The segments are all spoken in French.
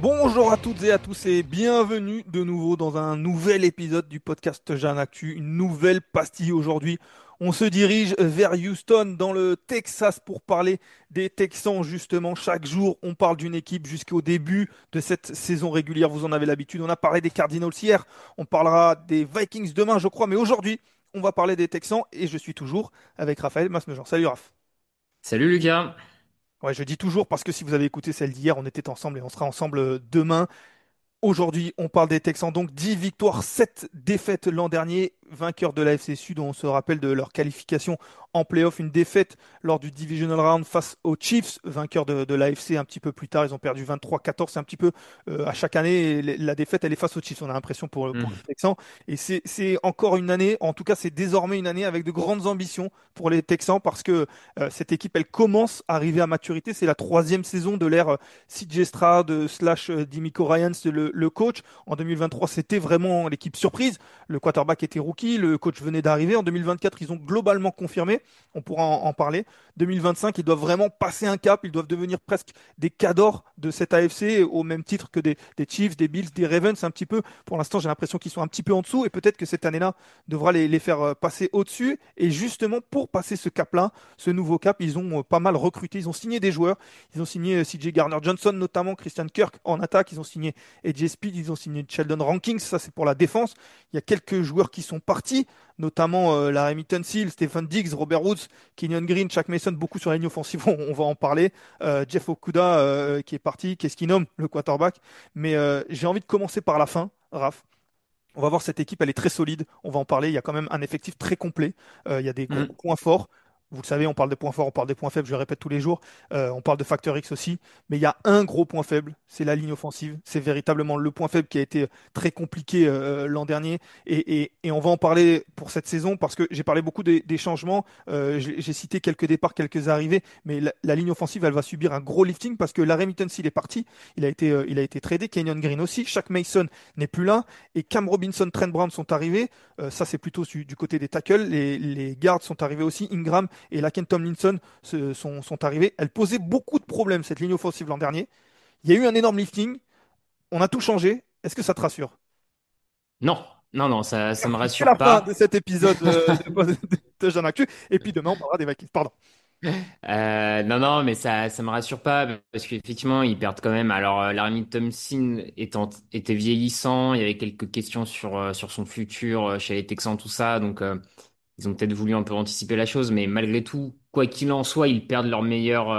Bonjour à toutes et à tous et bienvenue de nouveau dans un nouvel épisode du podcast Jeanne Actu, une nouvelle pastille aujourd'hui. On se dirige vers Houston dans le Texas pour parler des Texans justement. Chaque jour, on parle d'une équipe jusqu'au début de cette saison régulière. Vous en avez l'habitude. On a parlé des Cardinals hier, on parlera des Vikings demain, je crois, mais aujourd'hui, on va parler des Texans et je suis toujours avec Raphaël Masmejean. Salut Raph. Salut Lucas. Ouais, je dis toujours parce que si vous avez écouté celle d'hier, on était ensemble et on sera ensemble demain. Aujourd'hui, on parle des Texans, donc 10 victoires, 7 défaites l'an dernier, vainqueurs de l'AFC Sud, on se rappelle de leur qualification en playoff, une défaite lors du Divisional Round face aux Chiefs, vainqueurs de l'AFC un petit peu plus tard, ils ont perdu 23-14, c'est un petit peu à chaque année, la défaite elle est face aux Chiefs, on a l'impression pour les Hmm. Texans, et c'est encore une année, en tout cas c'est désormais une année avec de grandes ambitions pour les Texans, parce que cette équipe elle commence à arriver à maturité, c'est la troisième saison de l'ère CJ Stroud slash D'Amico Ryans, le coach. En 2023, c'était vraiment l'équipe surprise. Le quarterback était rookie, le coach venait d'arriver. En 2024, ils ont globalement confirmé. On pourra en parler. 2025, ils doivent vraiment passer un cap. Ils doivent devenir presque des cadors de cette AFC au même titre que des Chiefs, des Bills, des Ravens. Un petit peu. Pour l'instant, j'ai l'impression qu'ils sont un petit peu en dessous et peut-être que cette année-là devra les faire passer au-dessus. Et justement, pour passer ce cap-là, ce nouveau cap, ils ont pas mal recruté. Ils ont signé des joueurs. Ils ont signé CJ Garner-Johnson, notamment Christian Kirk en attaque. Ils ont signé AJ Speed, ils ont signé Sheldon Rankings. Ça, c'est pour la défense. Il y a quelques joueurs qui sont partis, notamment la Remington Seal, Stephen Diggs, Robert Woods, Kenyon Green, Shaq Mason, beaucoup sur la ligne offensive. On va en parler. Jeff Okuda qui est parti. Qu'est-ce qu'il nomme le quarterback? Mais j'ai envie de commencer par la fin, Raph. On va voir cette équipe, elle est très solide. On va en parler. Il y a quand même un effectif très complet. Il y a des gros Hmm. points forts. Vous le savez, on parle des points forts, on parle des points faibles, je le répète tous les jours. On parle de facteur X aussi. Mais il y a un gros point faible, c'est la ligne offensive. C'est véritablement le point faible qui a été très compliqué l'an dernier. Et on va en parler pour cette saison parce que j'ai parlé beaucoup des changements. J'ai cité quelques départs, quelques arrivées. Mais la ligne offensive, elle va subir un gros lifting parce que Larry Mitton, s'il est parti, il a été tradé. Kenyon Green aussi. Shaq Mason n'est plus là. Et Cam Robinson, Trent Brown sont arrivés. Ça, c'est plutôt du côté des tackles. Les guards sont arrivés aussi. Ingram et Laken Tomlinson sont arrivés. Elle posait beaucoup de problèmes, cette ligne offensive l'an dernier. Il y a eu un énorme lifting. On a tout changé. Est-ce que ça te rassure? Non, non, non, ça me C'est la rassure fin de pas. cet épisode de Jeune Actu. Et puis demain, on parlera des Vikings. Pardon. Non, non, mais ça me rassure pas parce qu'effectivement, ils perdent quand même. Alors, Laramie Thompson était vieillissant, il y avait quelques questions sur son futur chez les Texans, tout ça. Donc, ils ont peut-être voulu un peu anticiper la chose, mais malgré tout, quoi qu'il en soit, ils perdent leur meilleur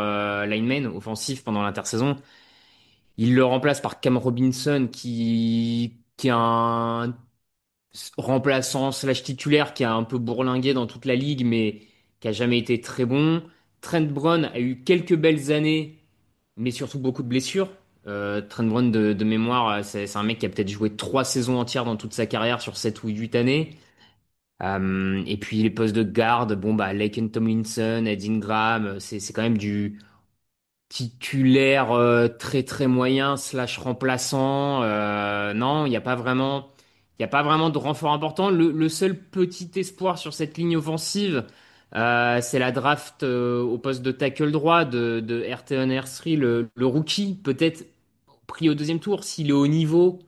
lineman offensif pendant l'intersaison. Ils le remplacent par Cam Robinson qui est un remplaçant slash titulaire qui a un peu bourlingué dans toute la ligue, mais qui a jamais été très bon. Trent Brown a eu quelques belles années, mais surtout beaucoup de blessures. Trent Brown de mémoire, c'est un mec qui a peut-être joué 3 saisons entières dans toute sa carrière sur 7 ou 8 années. Et puis les postes de garde, bon bah Laken Tomlinson, Ed Ingram, c'est quand même du titulaire très très moyen slash remplaçant. Non, il y a pas vraiment de renfort important. Le seul petit espoir sur cette ligne offensive, c'est la draft au poste de tackle droit de RTN R3, le rookie, peut-être pris au deuxième tour s'il est au niveau.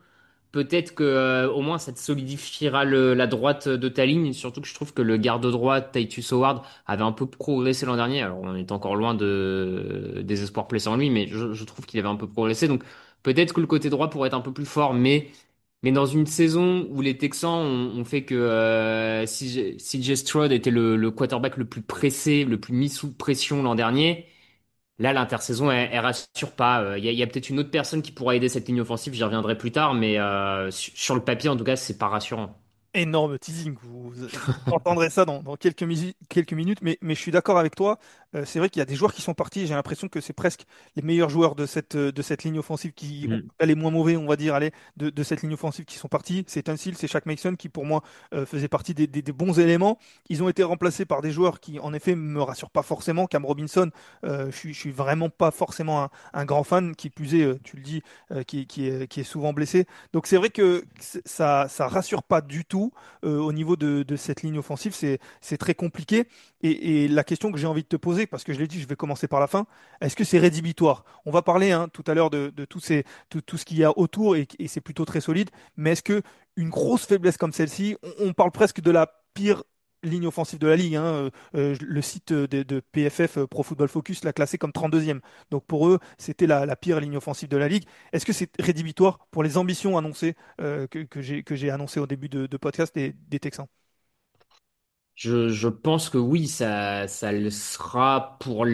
Peut-être que au moins ça te solidifiera la droite de ta ligne, surtout que je trouve que le garde droit Titus Howard avait un peu progressé l'an dernier. Alors on est encore loin des espoirs blessés en lui, mais je trouve qu'il avait un peu progressé. Donc peut-être que le côté droit pourrait être un peu plus fort, mais dans une saison où les Texans ont fait que CJ Stroud était le quarterback le plus pressé, le plus mis sous pression l'an dernier. Là, l'intersaison, elle rassure pas. Il y a peut-être une autre personne qui pourra aider cette ligne offensive, j'y reviendrai plus tard, mais sur le papier, en tout cas, c'est pas rassurant. Énorme teasing. Vous entendrez ça dans quelques minutes, mais je suis d'accord avec toi. C'est vrai qu'il y a des joueurs qui sont partis. J'ai l'impression que c'est presque les meilleurs joueurs de cette ligne offensive qui ont Mm. les moins mauvais, on va dire, allez, de cette ligne offensive qui sont partis. C'est Tunsil, c'est Shaq Mason qui, pour moi, faisait partie des bons éléments. Ils ont été remplacés par des joueurs qui, en effet, me rassurent pas forcément. Cam Robinson, je suis vraiment pas forcément un grand fan. Qui plus est, tu le dis, qui est souvent blessé. Donc c'est vrai que ça rassure pas du tout au niveau de cette ligne offensive. C'est très compliqué. Et la question que j'ai envie de te poser, parce que je l'ai dit, je vais commencer par la fin, est-ce que c'est rédhibitoire? On va parler hein, tout à l'heure de tout ce qu'il y a autour et c'est plutôt très solide, mais est-ce que une grosse faiblesse comme celle-ci, on parle presque de la pire ligne offensive de la ligue, hein, le site de PFF Pro Football Focus l'a classé comme 32e. Donc pour eux, c'était la pire ligne offensive de la ligue. Est-ce que c'est rédhibitoire pour les ambitions annoncées que j'ai annoncées au début de podcast des Texans? Je pense que oui, ça le sera pour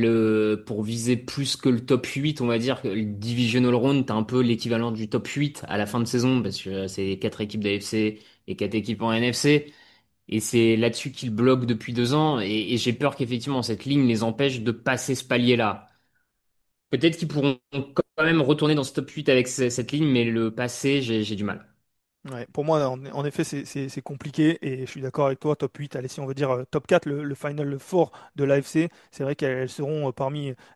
viser plus que le top 8, on va dire. Que le Divisional Round, t'as un peu l'équivalent du top 8 à la fin de saison, parce que c'est quatre équipes d'AFC et quatre équipes en NFC. Et c'est là-dessus qu'ils bloquent depuis 2 ans. Et j'ai peur qu'effectivement, cette ligne les empêche de passer ce palier-là. Peut-être qu'ils pourront quand même retourner dans ce top 8 avec cette ligne, mais le passer, j'ai du mal. Ouais, pour moi, en effet, c'est compliqué et je suis d'accord avec toi. Top 8, allez, si on veut dire top 4, le Final Four de l'AFC, c'est vrai qu'elles seront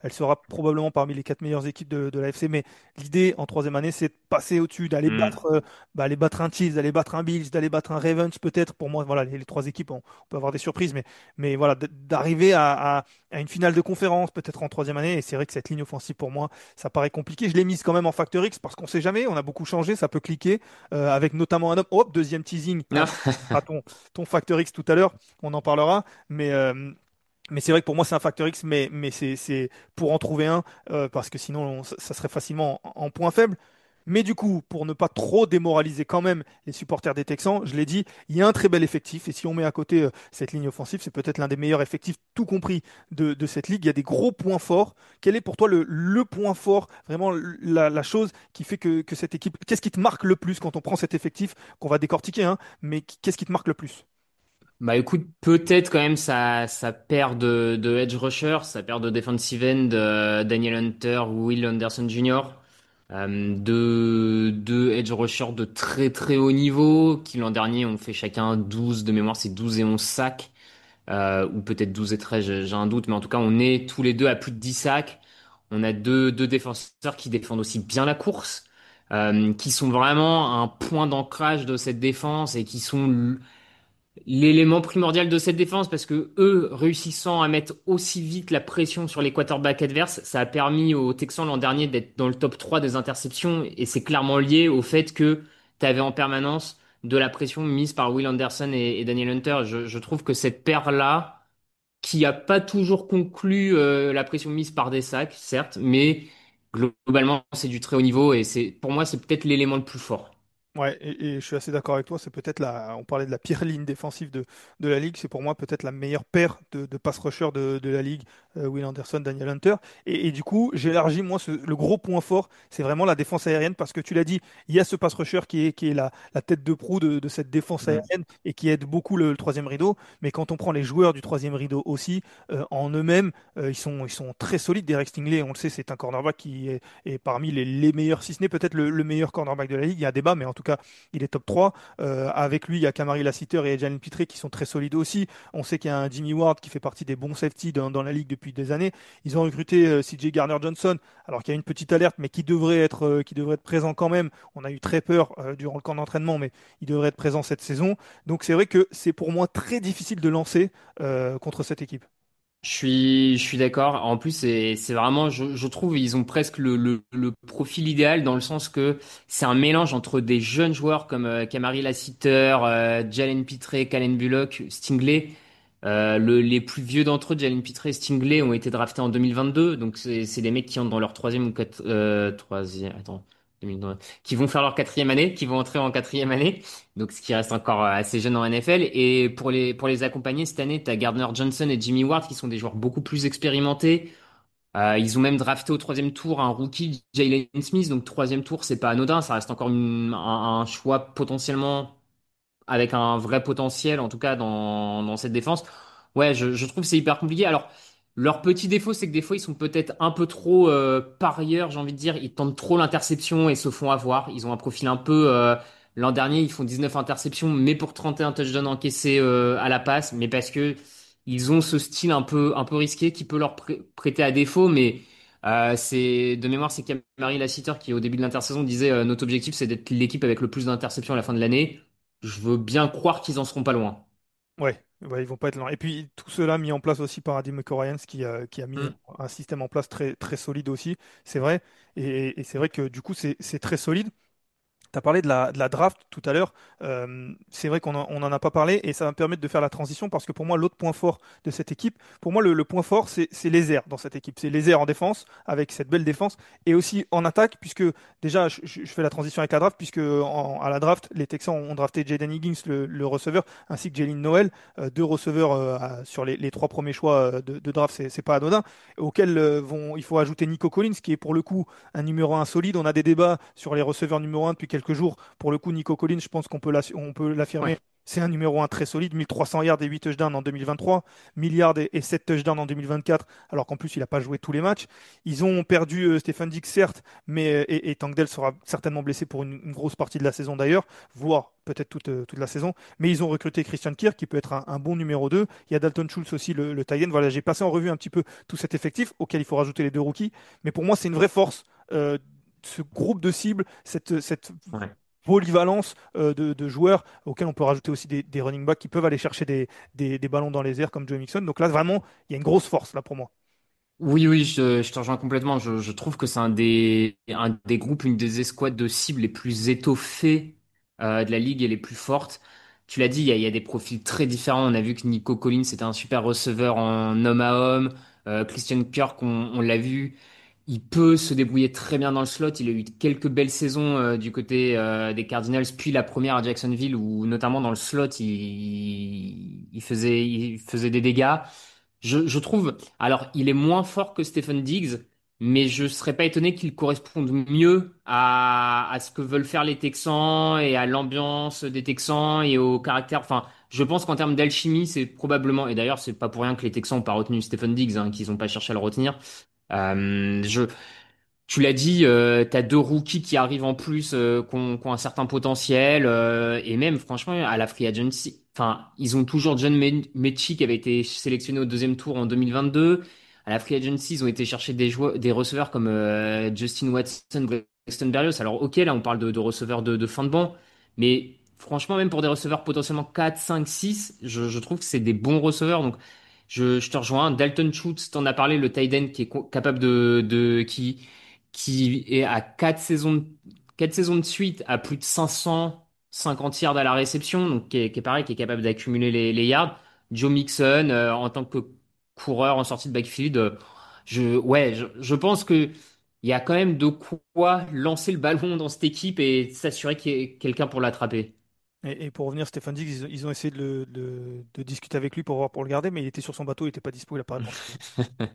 elle sera probablement parmi les 4 meilleures équipes de l'AFC. Mais l'idée en troisième année, c'est de passer au-dessus, d'aller Hmm. battre, aller battre un Chiefs, d'aller battre un Bills, d'aller battre un Ravens, peut-être. Pour moi, voilà, les trois équipes, on peut avoir des surprises, mais voilà, d'arriver à une finale de conférence, peut-être en troisième année. Et c'est vrai que cette ligne offensive, pour moi, ça paraît compliqué. Je l'ai mise quand même en Factor X parce qu'on sait jamais, on a beaucoup changé, ça peut cliquer avec notamment un homme. Hop, deuxième teasing. Non. À ton Factor X tout à l'heure, on en parlera. Mais c'est vrai que pour moi, c'est un Factor X, mais c'est pour en trouver un, parce que sinon, ça serait facilement en point faible. Mais du coup, pour ne pas trop démoraliser quand même les supporters des Texans, je l'ai dit, il y a un très bel effectif. Et si on met à côté cette ligne offensive, c'est peut-être l'un des meilleurs effectifs, tout compris, de cette ligue. Il y a des gros points forts. Quel est pour toi le point fort, vraiment la chose qui fait que cette équipe, qu'est-ce qui te marque le plus quand on prend cet effectif, qu'on va décortiquer, hein, mais qu'est-ce qui te marque le plus? Bah écoute, peut-être quand même sa paire de edge rusher, sa paire de defensive end, Daniel Hunter ou Will Anderson Jr. Deux edge rushers de très très haut niveau qui l'an dernier ont fait chacun 12 de mémoire, c'est 12 et 11 sacs, ou peut-être 12 et 13, j'ai un doute, mais en tout cas on est tous les deux à plus de 10 sacs. On a deux défenseurs qui défendent aussi bien la course, qui sont vraiment un point d'ancrage de cette défense et qui sont l'élément primordial de cette défense, parce que eux, réussissant à mettre aussi vite la pression sur les quarterbacks adverses, ça a permis aux Texans l'an dernier d'être dans le top 3 des interceptions, et c'est clairement lié au fait que tu avais en permanence de la pression mise par Will Anderson et Daniel Hunter. Je trouve que cette paire-là, qui a pas toujours conclu la pression mise par des sacs, certes, mais globalement, c'est du très haut niveau, et pour moi, c'est peut-être l'élément le plus fort. Ouais, et je suis assez d'accord avec toi. C'est peut-être on parlait de la pire ligne défensive de la ligue. C'est pour moi peut-être la meilleure paire de pass rushers de la ligue, Will Anderson, Daniel Hunter. Et du coup, j'élargis moi le gros point fort, c'est vraiment la défense aérienne parce que tu l'as dit, il y a ce pass rusher qui est la tête de proue de cette défense Mm. aérienne et qui aide beaucoup le troisième rideau. Mais quand on prend les joueurs du troisième rideau aussi, en eux-mêmes, ils sont très solides. Derek Stingley, on le sait, c'est un cornerback qui est parmi les meilleurs, si ce n'est peut-être le meilleur cornerback de la ligue. Il y a un débat, mais en tout cas, il est top 3. Avec lui, il y a Kamari Lassiter et Jalen Pitré qui sont très solides aussi. On sait qu'il y a un Jimmy Ward qui fait partie des bons safety dans la ligue depuis des années. Ils ont recruté CJ Garner-Johnson, alors qu'il y a une petite alerte, mais qui devrait être présent quand même. On a eu très peur durant le camp d'entraînement, mais il devrait être présent cette saison. Donc c'est vrai que c'est pour moi très difficile de lancer contre cette équipe. Je suis d'accord. En plus, c'est vraiment, je trouve, ils ont presque le profil idéal dans le sens que c'est un mélange entre des jeunes joueurs comme Kamari Lassiter, Jalen Pitré, Calen Bullock, Stingley. Les plus vieux d'entre eux, Jalen Pitré et Stingley, ont été draftés en 2022. Donc, c'est des mecs qui ont dans leur troisième ou troisième, attends, 2022, qui vont faire leur quatrième année, qui vont entrer en quatrième année. Donc, ce qui reste encore assez jeune en NFL. Et pour les accompagner cette année, t'as Gardner Johnson et Jimmy Ward qui sont des joueurs beaucoup plus expérimentés. Ils ont même drafté au troisième tour un rookie, Jalen Smith. Donc, troisième tour, c'est pas anodin. Ça reste encore un choix potentiellement avec un vrai potentiel, en tout cas dans cette défense. Ouais, je trouve que c'est hyper compliqué. Alors, Leur petit défaut, c'est que des fois, ils sont peut-être un peu trop parieurs, j'ai envie de dire. Ils tentent trop l'interception et se font avoir. Ils ont un profil un peu... l'an dernier, ils font 19 interceptions, mais pour 31 touchdowns encaissés à la passe. Mais parce que ils ont ce style un peu risqué qui peut leur prêter à défaut. Mais c'est de mémoire, c'est Camary Lassiter qui, au début de l'intersaison, disait notre objectif, c'est d'être l'équipe avec le plus d'interceptions à la fin de l'année. Je veux bien croire qu'ils en seront pas loin. Ouais, ouais, ils vont pas être lents. Et puis tout cela mis en place aussi par Adi Mekorians qui a mis Hmm. un système en place très, très solide aussi, c'est vrai. Et c'est vrai que du coup, c'est très solide. Tu as parlé de la draft tout à l'heure. C'est vrai on n'en a pas parlé et ça va me permettre de faire la transition parce que pour moi, l'autre point fort de cette équipe, pour moi, le point fort, c'est les airs dans cette équipe. C'est les airs en défense, avec cette belle défense, et aussi en attaque, puisque déjà, je fais la transition avec la draft, puisque à la draft, les Texans ont drafté Jaden Higgins, le receveur, ainsi que Jalen Noel, deux receveurs sur les trois premiers choix de draft, c'est pas anodin, auxquels il faut ajouter Nico Collins, qui est pour le coup un numéro un solide. On a des débats sur les receveurs numéro un depuis quelques jours. Pour le coup, Nico Collins, je pense on peut l'affirmer. Ouais. C'est un numéro un très solide, 1300 yards et 8 touchdowns en 2023, milliards et 7 touchdowns en 2024, alors qu'en plus il n'a pas joué tous les matchs. Ils ont perdu Stéphane Diggs, certes, mais et Tank Dell sera certainement blessé pour une grosse partie de la saison d'ailleurs, voire peut-être toute la saison. Mais ils ont recruté Christian Kirk, qui peut être un bon numéro 2. Il y a Dalton Schultz aussi, le tight end. Voilà, j'ai passé en revue un petit peu tout cet effectif, auquel il faut rajouter les deux rookies. Mais pour moi, c'est une vraie force ce groupe de cibles, cette Ouais. polyvalence de joueurs auxquels on peut rajouter aussi des running backs qui peuvent aller chercher des ballons dans les airs comme Joe Mixon. Donc là, vraiment, il y a une grosse force là pour moi. Oui, oui, je te rejoins complètement. Je trouve que c'est un des groupes, une des escouades de cibles les plus étoffées de la ligue et les plus fortes. Tu l'as dit, il y a des profils très différents. On a vu que Nico Collins c'était un super receveur en homme à homme. Christian Kirk, on l'a vu, il peut se débrouiller très bien dans le slot. Il a eu quelques belles saisons du côté des Cardinals, puis la première à Jacksonville, où notamment dans le slot, il faisait des dégâts. Je trouve, alors il est moins fort que Stephen Diggs, mais je serais pas étonné qu'il corresponde mieux à ce que veulent faire les Texans et à l'ambiance des Texans et au caractère. Enfin, je pense qu'en termes d'alchimie, c'est probablement, et d'ailleurs, c'est pas pour rien que les Texans ont pas retenu Stephen Diggs, hein, qu'ils ont pas cherché à le retenir. Euh, je, Tu l'as dit, t'as deux rookies qui arrivent en plus, qui ont un certain potentiel, et même franchement à la free agency, enfin ils ont toujours John Mechie qui avait été sélectionné au deuxième tour en 2022. À la free agency, ils ont été chercher des joueurs, des receveurs comme Justin Watson, Braxton Berrios. Alors ok, là on parle de receveurs de fin de banc, mais franchement même pour des receveurs potentiellement 4, 5, 6, je trouve que c'est des bons receveurs. Donc je te rejoins. Dalton Schultz, t'en as parlé, le tight end qui est capable qui est à 4 saisons de suite à plus de 550 yards à la réception, donc qui est pareil, qui est capable d'accumuler les yards. Joe Mixon, en tant que coureur en sortie de backfield, je pense que il y a quand même de quoi lancer le ballon dans cette équipe et s'assurer qu'il y ait quelqu'un pour l'attraper. Et pour revenir, Stéphane Diggs, ils ont essayé de discuter avec lui pour voir pour le garder, mais il était sur son bateau, il n'était pas dispo, il n'a pas répondu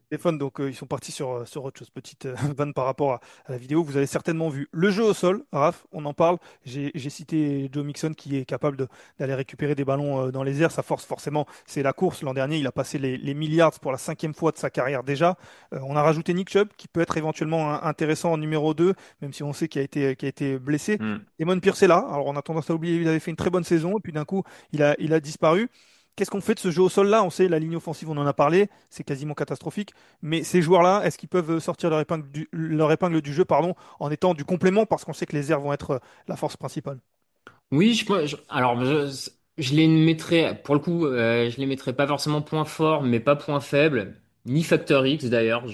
téléphone, donc ils sont partis sur autre chose. Petite vanne par rapport à la vidéo. Vous avez certainement vu le jeu au sol, Raph, on en parle. J'ai cité Joe Mixon qui est capable d'aller récupérer des ballons dans les airs. Sa force, forcément, c'est la course. L'an dernier, il a passé les milliards pour la cinquième fois de sa carrière déjà. On a rajouté Nick Chubb qui peut être éventuellement intéressant en numéro 2, même si on sait qu'il a été blessé. Hmm. Damon Pierce est là. Alors on a tendance à oublier, il avait fait une très bonne saison, et puis d'un coup, il a disparu. Qu'est-ce qu'on fait de ce jeu au sol-là? On sait, la ligne offensive, on en a parlé, c'est quasiment catastrophique. Mais ces joueurs-là, est-ce qu'ils peuvent sortir leur épingle du jeu, pardon, en étant du complément, parce qu'on sait que les airs vont être la force principale. Oui, alors je les mettrais, pour le coup, je les mettrais pas forcément point fort, mais pas point faible, ni facteur X d'ailleurs.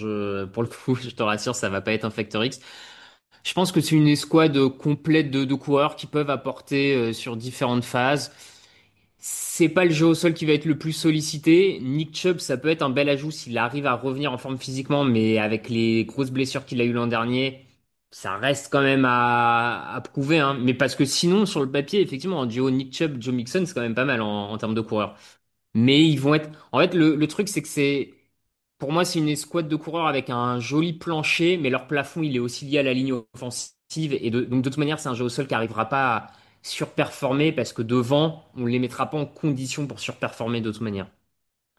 Pour le coup, je te rassure, ça va pas être un facteur X. Je pense que c'est une escouade complète de coureurs qui peuvent apporter sur différentes phases. C'est pas le jeu au sol qui va être le plus sollicité. Nick Chubb, ça peut être un bel ajout s'il arrive à revenir en forme physiquement, mais avec les grosses blessures qu'il a eues l'an dernier, ça reste quand même à prouver, hein. Mais parce que sinon, sur le papier, effectivement, en duo Nick Chubb, Joe Mixon, c'est quand même pas mal en termes de coureurs. Mais ils vont être. En fait, le truc, c'est que c'est. Pour moi, c'est une escouade de coureurs avec un joli plancher, mais leur plafond, il est aussi lié à la ligne offensive. Donc, de toute manière, c'est un jeu au sol qui n'arrivera pas à surperformer parce que devant, on ne les mettra pas en condition pour surperformer de toute manière.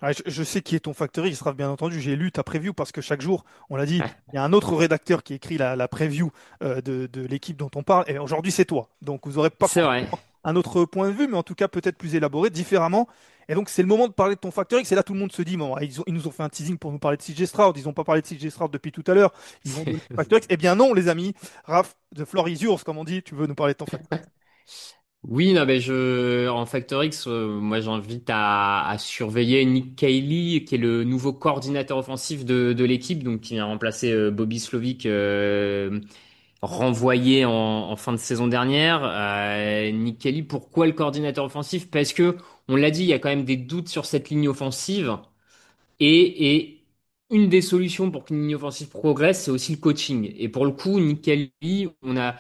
Ah, je sais qui est ton factory, il sera bien entendu. J'ai lu ta preview parce que chaque jour, on l'a dit, il y a un autre rédacteur qui écrit la preview de l'équipe dont on parle. Et aujourd'hui, c'est toi. Donc, vous n'aurez pas C'est vrai. forcément un autre point de vue, mais en tout cas, peut-être plus élaboré, différemment. Et donc, c'est le moment de parler de ton factory. C'est là tout le monde se dit, bon, ils nous ont fait un teasing pour nous parler de CJ Stroud. Ils n'ont pas parlé de CJ Stroud depuis tout à l'heure. Ils vont donner le factory. Eh bien, non, les amis. Raph, the floor is yours, comme on dit. Tu veux nous parler de ton factory. Oui, non, mais en Factor X, moi j'invite à surveiller Nick Cayley, qui est le nouveau coordinateur offensif de l'équipe, donc qui vient remplacer Bobby Slovic, renvoyé en fin de saison dernière. Nick Cayley, pourquoi le coordinateur offensif? Parce que, on l'a dit, il y a quand même des doutes sur cette ligne offensive. Et une des solutions pour qu'une ligne offensive progresse, c'est aussi le coaching. Et pour le coup, Nick Kelly, on a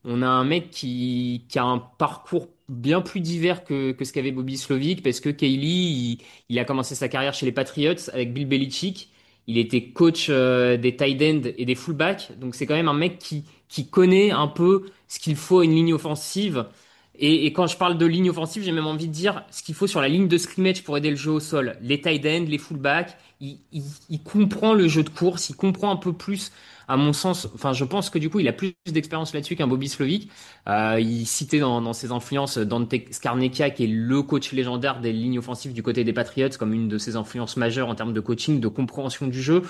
un mec qui a un parcours bien plus divers que ce qu'avait Bobby Slovic, parce que Kelly, il a commencé sa carrière chez les Patriots avec Bill Belichick. Il était coach des tight ends et des fullbacks. Donc c'est quand même un mec qui connaît un peu ce qu'il faut à une ligne offensive. Et quand je parle de ligne offensive, j'ai même envie de dire ce qu'il faut sur la ligne de scrimmage pour aider le jeu au sol. Les tight ends, les fullbacks, il comprend le jeu de course, il comprend un peu plus, à mon sens, enfin je pense que du coup il a plus d'expérience là-dessus qu'un Bobby Slovic. Il citait dans ses influences Dante Scarnecchia, qui est le coach légendaire des lignes offensives du côté des Patriots, comme une de ses influences majeures en termes de coaching, de compréhension du jeu.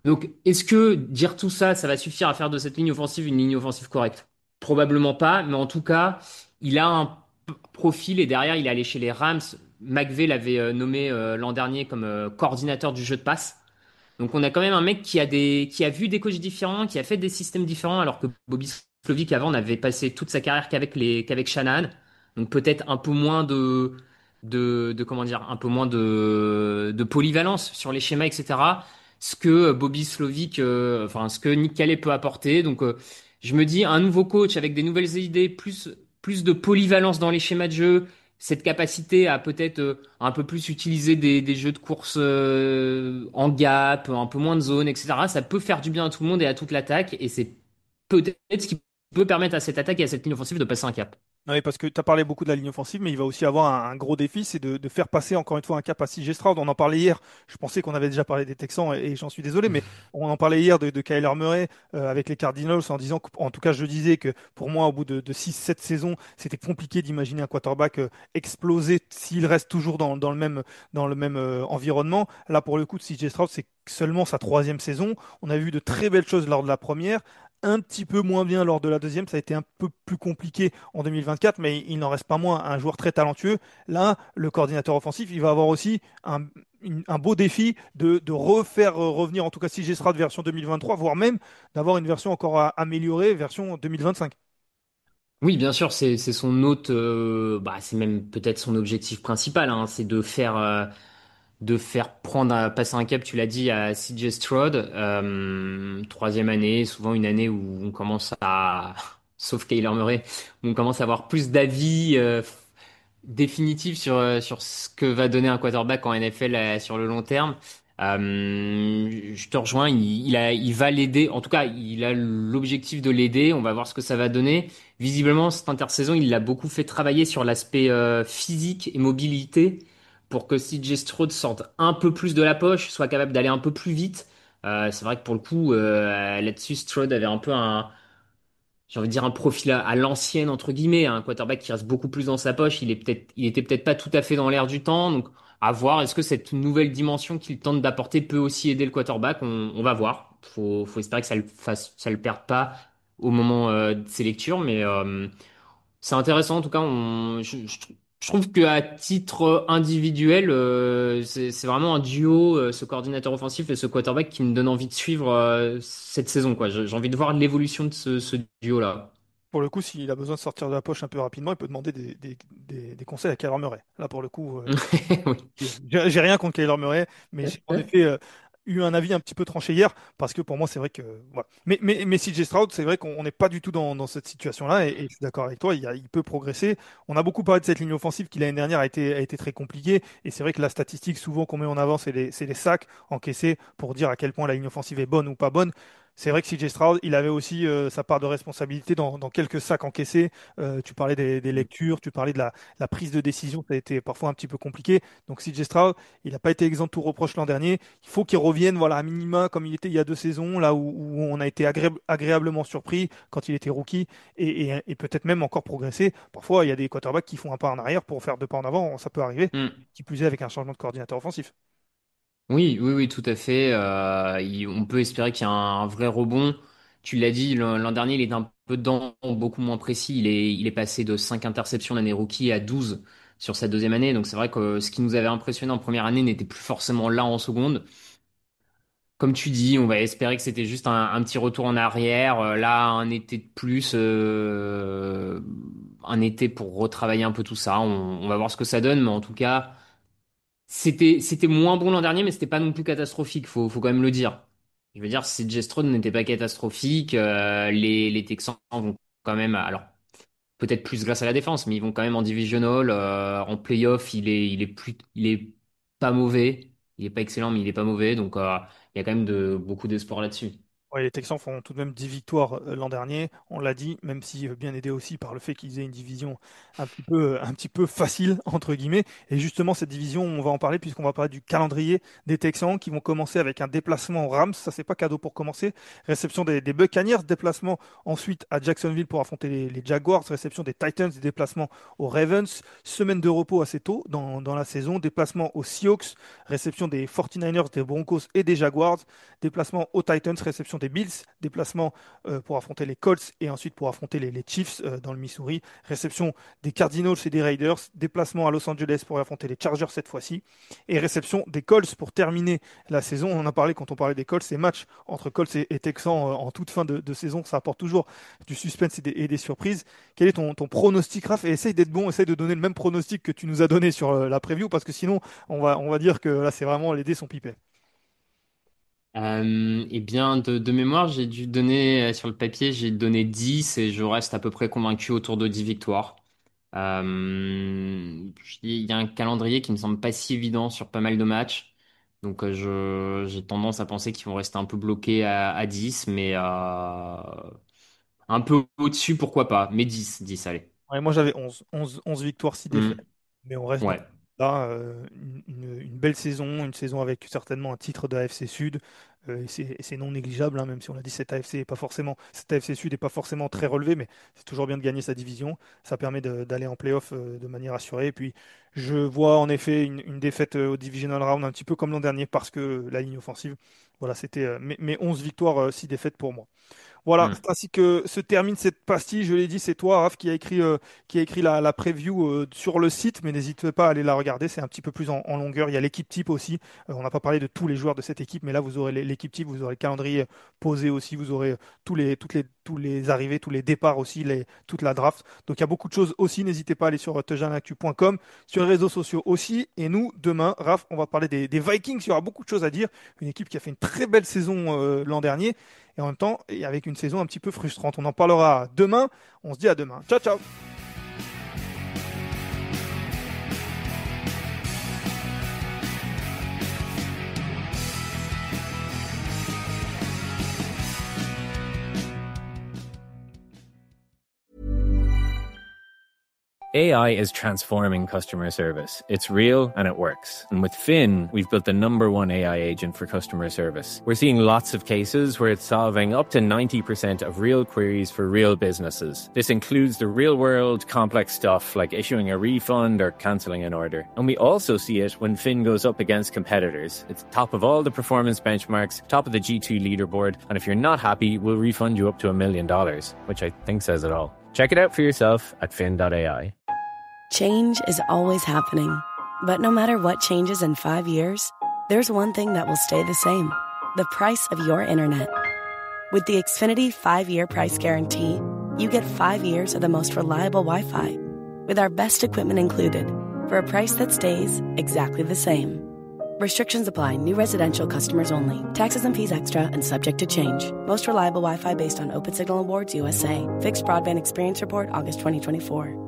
Donc, est-ce que dire tout ça, ça va suffire à faire de cette ligne offensive une ligne offensive correcte? Probablement pas, mais en tout cas, il a un profil et derrière, il est allé chez les Rams. McVay l'avait nommé l'an dernier comme coordinateur du jeu de passe. Donc, on a quand même un mec qui a vu des coachs différents, qui a fait des systèmes différents, alors que Bobby Slovic avant n'avait passé toute sa carrière qu'avec Shanahan. Donc, peut-être un peu moins comment dire, un peu moins de polyvalence sur les schémas, etc. Ce que Bobby Slovic, enfin, ce que Nick Calais peut apporter. Donc, je me dis, un nouveau coach avec des nouvelles idées, plus de polyvalence dans les schémas de jeu, cette capacité à peut-être un peu plus utiliser des jeux de course en gap, un peu moins de zone, etc. Ça peut faire du bien à tout le monde et à toute l'attaque, et c'est peut-être ce qui peut permettre à cette attaque et à cette ligne offensive de passer un cap. Oui, parce que tu as parlé beaucoup de la ligne offensive, mais il va aussi avoir un gros défi, c'est de faire passer encore une fois un cap à CJ Stroud. On en parlait hier, je pensais qu'on avait déjà parlé des Texans et j'en suis désolé, mais on en parlait hier de Kyler Murray avec les Cardinals en disant, en tout cas je disais que pour moi au bout de 6-7 saisons, c'était compliqué d'imaginer un quarterback exploser s'il reste toujours dans le même environnement. Là pour le coup de CJ Stroud, c'est seulement sa troisième saison. On a vu de très belles choses lors de la première. Un petit peu moins bien lors de la deuxième, ça a été un peu plus compliqué en 2024, mais il n'en reste pas moins un joueur très talentueux. Là, le coordinateur offensif, il va avoir aussi un beau défi de refaire revenir, en tout cas si G Stroud version 2023, voire même d'avoir une version encore améliorée, version 2025. Oui, bien sûr, c'est son autre, bah, c'est même peut-être son objectif principal, hein, c'est de faire passer un cap, tu l'as dit, à CJ Stroud. Troisième année, souvent une année où on commence sauf Kyler Murray, où on commence à avoir plus d'avis définitifs sur ce que va donner un quarterback en NFL sur le long terme. Je te rejoins, il va l'aider. En tout cas, il a l'objectif de l'aider. On va voir ce que ça va donner. Visiblement, cette intersaison, il l'a beaucoup fait travailler sur l'aspect physique et mobilité pour que CJ Stroud sorte un peu plus de la poche, soit capable d'aller un peu plus vite. C'est vrai que pour le coup, là-dessus, Stroud avait un peu j'ai envie de dire un profil à l'ancienne entre guillemets, un quarterback qui reste beaucoup plus dans sa poche. Il était peut-être pas tout à fait dans l'air du temps. Donc, à voir. Est-ce que cette nouvelle dimension qu'il tente d'apporter peut aussi aider le quarterback? On va voir. Faut espérer que ça le perde pas au moment de ses lectures, mais c'est intéressant, en tout cas. Je trouve qu'à titre individuel, c'est vraiment un duo, ce coordinateur offensif et ce quarterback, qui me donne envie de suivre cette saison, quoi. J'ai envie de voir l'évolution de ce duo-là. Pour le coup, s'il a besoin de sortir de la poche un peu rapidement, il peut demander des conseils à Kyler Murray. Là, pour le coup, Oui. j'ai rien contre Kyler Murray, mais j'ai en effet eu un avis un petit peu tranché hier, parce que pour moi, c'est vrai que. Voilà. Mais CJ Stroud, c'est vrai qu'on n'est pas du tout dans cette situation-là, et je suis d'accord avec toi, il peut progresser. On a beaucoup parlé de cette ligne offensive qui, l'année dernière, a été très compliquée, et c'est vrai que la statistique, souvent, qu'on met en avant, c'est les sacs encaissés pour dire à quel point la ligne offensive est bonne ou pas bonne. C'est vrai que CJ Stroud, il avait aussi sa part de responsabilité dans quelques sacs encaissés. Tu parlais des lectures, tu parlais de la prise de décision, ça a été parfois un petit peu compliqué. Donc CJ Stroud, il n'a pas été exempt de tout reproche l'an dernier. Il faut qu'il revienne, voilà, à minima comme il était il y a 2 saisons, là où on a été agréablement surpris quand il était rookie et peut-être même encore progressé. Parfois, il y a des quarterbacks qui font un pas en arrière pour faire 2 pas en avant, ça peut arriver. Hmm. Qui plus est avec un changement de coordinateur offensif. Oui, oui, oui, tout à fait. On peut espérer qu'il y a un vrai rebond. Tu l'as dit, l'an dernier, il était un peu dedans, beaucoup moins précis. Il est passé de 5 interceptions l'année rookie à 12 sur sa deuxième année. Donc c'est vrai que ce qui nous avait impressionné en première année n'était plus forcément là en seconde. Comme tu dis, on va espérer que c'était juste un petit retour en arrière. Là, un été de plus, un été pour retravailler un peu tout ça. On va voir ce que ça donne, mais en tout cas. C'était moins bon l'an dernier, mais c'était pas non plus catastrophique, faut quand même le dire. Je veux dire, CJ Stroud n'était pas catastrophique. Les Texans vont quand même, alors peut-être plus grâce à la défense, mais ils vont quand même en divisional. En playoff, il est pas mauvais. Il est pas excellent, mais il est pas mauvais. Donc il y a quand même beaucoup d'espoir là-dessus. Ouais, les Texans font tout de même 10 victoires l'an dernier, on l'a dit, même si bien aidé aussi par le fait qu'ils aient une division un petit peu facile, entre guillemets. Et justement, cette division, on va en parler puisqu'on va parler du calendrier des Texans qui vont commencer avec un déplacement aux Rams. Ça, c'est pas cadeau pour commencer. Réception des Buccaneers, déplacement ensuite à Jacksonville pour affronter les Jaguars, réception des Titans, des déplacements aux Ravens, semaine de repos assez tôt dans la saison, déplacement aux Seahawks, réception des 49ers, des Broncos et des Jaguars. Déplacement aux Titans, réception des Bills, déplacement pour affronter les Colts et ensuite pour affronter les Chiefs dans le Missouri, réception des Cardinals et des Raiders, déplacement à Los Angeles pour affronter les Chargers cette fois-ci, et réception des Colts pour terminer la saison. On en a parlé quand on parlait des Colts, ces matchs entre Colts et Texans en toute fin de saison, ça apporte toujours du suspense et des surprises. Quel est ton pronostic, Raph? Et essaye d'être bon, essaye de donner le même pronostic que tu nous as donné sur la preview, parce que sinon, on va dire que là, c'est vraiment les dés sont pipés. Eh bien, de mémoire, j'ai dû donner, sur le papier, j'ai donné 10 et je reste à peu près convaincu autour de 10 victoires. Il y a un calendrier qui me semble pas si évident sur pas mal de matchs. Donc, j'ai tendance à penser qu'ils vont rester un peu bloqués à 10, mais un peu au-dessus, pourquoi pas. Mais 10 allez. Ouais, moi j'avais 11 victoires, 6 défaites. Hmm. Mais on reste dans Ouais. là, une belle saison, une saison avec certainement un titre de AFC Sud. Et c'est non négligeable, hein, même si on l'a dit, cette AFC Sud n'est pas forcément très relevée, mais c'est toujours bien de gagner sa division. Ça permet d'aller en playoff de manière assurée. Et puis je vois en effet une défaite au Divisional Round un petit peu comme l'an dernier parce que la ligne offensive, voilà, c'était mes 11 victoires, 6 défaites pour moi. Voilà, Hmm. c'est ainsi que se termine cette pastille. Je l'ai dit, c'est toi, Raph, qui a écrit la preview sur le site, mais n'hésite pas à aller la regarder. C'est un petit peu plus en longueur. Il y a l'équipe type aussi. On n'a pas parlé de tous les joueurs de cette équipe, mais là, vous aurez l'équipe type, vous aurez le calendrier posé aussi, vous aurez tous les arrivées, tous les départs aussi, toute la draft. Donc, il y a beaucoup de choses aussi. N'hésitez pas à aller sur teujanactu.com, sur les réseaux sociaux aussi. Et nous, demain, Raph, on va parler des Vikings. Il y aura beaucoup de choses à dire. Une équipe qui a fait une très belle saison l'an dernier et en même temps, et avec une saison un petit peu frustrante. On en parlera demain. On se dit à demain. Ciao, ciao! AI is transforming customer service. It's real and it works. And with Finn, we've built the #1 AI agent for customer service. We're seeing lots of cases where it's solving up to 90% of real queries for real businesses. This includes the real world complex stuff like issuing a refund or cancelling an order. And we also see it when Finn goes up against competitors. It's top of all the performance benchmarks, top of the G2 leaderboard. And if you're not happy, we'll refund you up to $1 million, which I think says it all. Check it out for yourself at fin.ai. Change is always happening, but no matter what changes in 5 years, there's one thing that will stay the same: the price of your internet. With the Xfinity 5-year price guarantee, you get 5 years of the most reliable Wi-Fi with our best equipment included for a price that stays exactly the same. Restrictions apply. New residential customers only. Taxes and fees extra and subject to change. Most reliable Wi-Fi based on Open Signal Awards USA. Fixed broadband experience report August 2024.